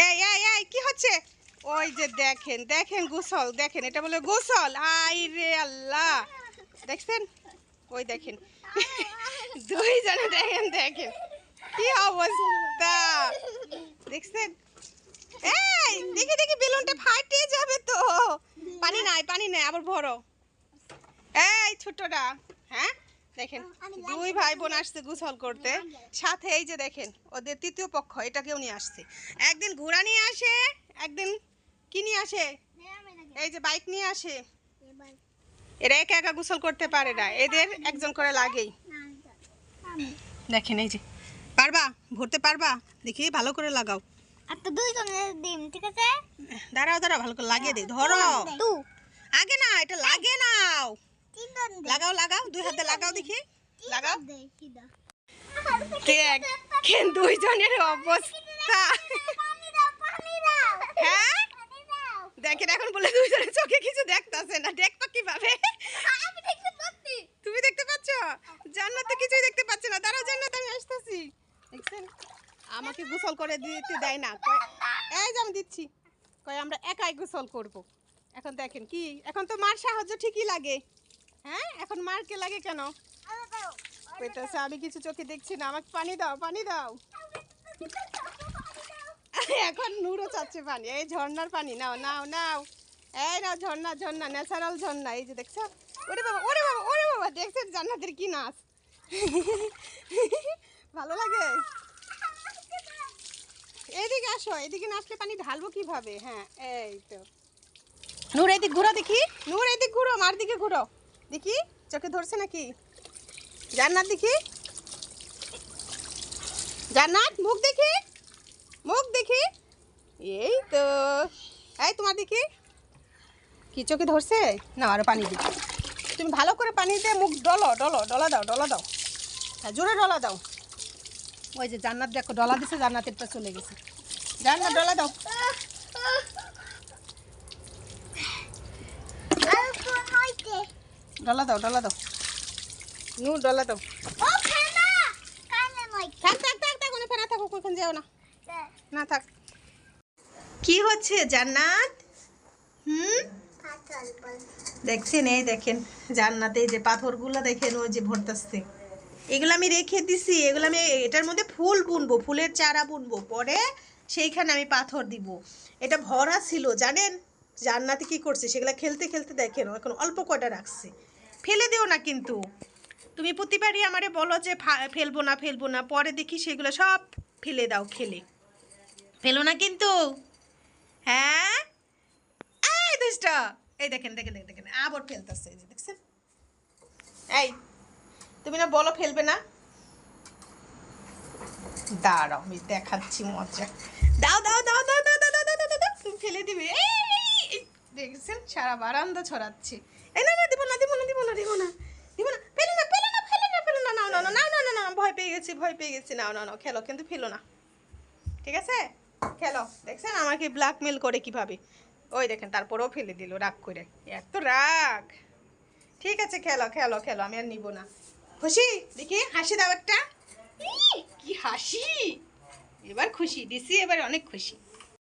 এই এই এই কি হচ্ছে? ওই যে দেখেন দেখেন গোসল, দেখেন এটা বলে গোসল। আই রে আল্লাহ, দেখছেন? ওই দেখেন দুইজনে দেখেন দেখেন কি অবস্থা, দেখছেন? এই দেখি দেখি বেলুনটা ফাটিয়ে যাবে তো। পানি নাই পানি নাই, আবার ভরো। এই ছোটটা, হ্যাঁ দেখেন দুই ভাই বোন আসছে গোসল করতে, সাথে এই যে দেখেন ওদের তৃতীয় পক্ষ এটাকেও নিয়ে আসছে। একদিন ঘোড়া নিয়ে আসে, একদিন কি নিয়ে আসে, এই যে বাইক নিয়ে আসে। এরা একা একা গোসল করতে পারে না, এদের একজন করে লাগেই। দেখেন এই যে, পারবা ভরতে পারবা? দেখি ভালো করে লাগাও। আচ্ছা দুইজনের দিন, ঠিক আছে? দাঁড়াও দাঁড়াও, ভালো করে লাগিয়ে দে, ধরো আগে না, এটা লাগে নাও, লাগাও লাগাও, দুই হাতে লাগাও, দেখি লাগাও। দেখেন দুইজনের অবস্থা, হ্যাঁ দেখেন এখন বলে দুইজনের চোখে কিছু দেখতাছে না, দেখবা কিভাবে? তুমি দেখতে পাচ্ছ? জান্নাত তো কিছুই দেখতে পাচ্ছে না। দাঁড়াও জান্নাত, আমি আসতেছি। দেখছেন আমাকে গোসল করে দিতে দেয় না, এই যে আমি দিচ্ছি, কয় আমরা একাই গোসল করব। এখন দেখেন কি, এখন তো মার সাহায্য ঠিকই লাগে, হ্যাঁ এখন মার কে লাগে কেন? আমি কিছু চোখে দেখছি না, আমাকে পানি দাও পানি দাও। এখন নুরো চাচ্ছে পানি, এই ঝর্ণার পানি নাও নাও নাও, এই নাও ঝর্ণা ঝর্ণা, ন্যাচারাল ঝর্ণা, এই যে দেখছো? ওরে বাবা ওরে বাবা ওরে বাবা, দেখছেন জান্নাতের কি নাচ? ভালো লাগে? এদিকে আসো, এদিকে না আসলে পানি ঢালবো কিভাবে? হ্যাঁ এই তো, নূর এদিক ঘুরো দেখি, নূর এদিক ঘুরো, মার দিকে ঘুরো দেখি, চোখে ধরছে নাকি? জান্নাত দেখি, জান্নাত মুখ দেখি, মুখ দেখি, এই তো, এই তোমার দেখি কি চোখে ধরছে না? আরো পানি দিই, তুমি ভালো করে পানিতে মুখ ডলো ডলো, ডলা দাও ডলা দাও, হ্যাঁ জোরে ডলা দাও। ওই যে জান্নাত দেখো ডলা দিছে, জান্নাতেরটা চলে গেছে। জান্নাত ডলা দাও, ডলা দাও ডলা দাও, নু ডলা দাও। থাক থাক থাক থাক, ওখানে ফেরা থাকো, কখন যাও না, না থাক। কি হচ্ছে জান্নাত? দেখছেন এই দেখেন জান্নাতে যে পাথরগুলো দেখেন ওই যে ভরতাছে, এগুলো আমি রেখে দিছি, এগুলো আমি এটার মধ্যে ফুল বুনবো, ফুলের চারা বুনবো, পরে সেইখানে আমি পাথর দিব। এটা ভরা ছিল জানেন, জান্নাতে কি করছে সেগুলো খেলতে খেলতে দেখেন এখন অল্প কয়টা রাখছে। ফেলে দিও না কিন্তু, তুমি প্রতিবারই আমারে বলো যে ফেলবো না ফেলবো না, পরে দেখি সেগুলো সব ফেলে দাও খেলে, ফেলো না কিন্তু, হ্যাঁ এই দুষ্টা, এই দেখেন দেখেন দেখেন দেখেন আবার ফেলতেছে, এই যে দেখছেন? এই তুমি না বলো ফেলবে না, দাঁড়াও আমি দেখাচ্ছি মজা, দাও দাও দাও দাও দাও দাও দাও দাও দাও, তুমি ফেলে দিবে, এই দেখছেন সারা বারান্দা ছড়াচ্ছে। এই না না দিব না দিব না দিব না দিব না দিব না, ফেলো না ফেলো না ফেলো না ফেলো না, নাও নাও নাও নাও নাও, ভয় পেয়ে গেছি ভয় পেয়ে গেছি, নাও নাও নাও খেলো, কিন্তু ফেলো না, ঠিক আছে? খেলো, দেখছেন আমাকে ব্ল্যাকমেল করে কিভাবে, ওই দেখেন তারপরেও ফেলে দিল রাগ করে, এত রাগ। ঠিক আছে খেলো খেলো খেলো, আমি আর নিব না। খুশি? দেখি হাসি দাও একটা, কি হাসি, এবার খুশি দিছি, এবার অনেক খুশি।